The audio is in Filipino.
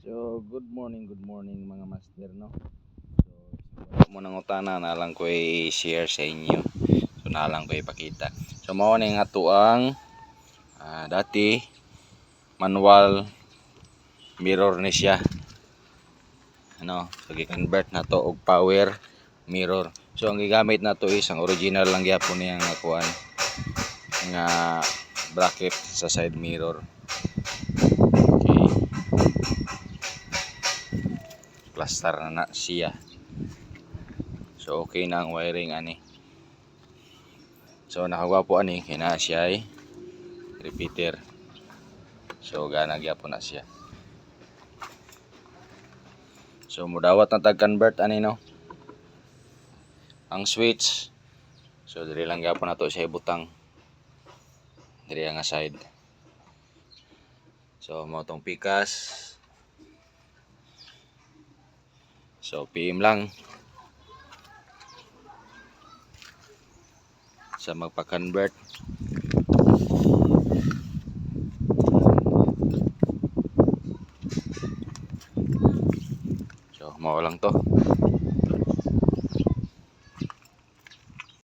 So, good morning mga master, no? So, mo nang utana na lang ko i-share sa inyo. So, na lang ko ipakita. So, mao ning ato ang dati manual mirror ni siya. Ano, so gi-convert na to og power mirror. So, ang gigamit na to is ang original lang gyapon niyang kuan nga bracket sa side mirror. Okay. Plaster na siya. So okay na ang wiring ani. So nakagwapo ani kay na siya ay repeater. So gana gyapon na siya. So mudawat na tag convert ani no. Ang switch. So diri lang gyapon nato siya ibutang. Diri nga side. So mo tong pikas. So PM lang sa magpa-convert. So mao lang to.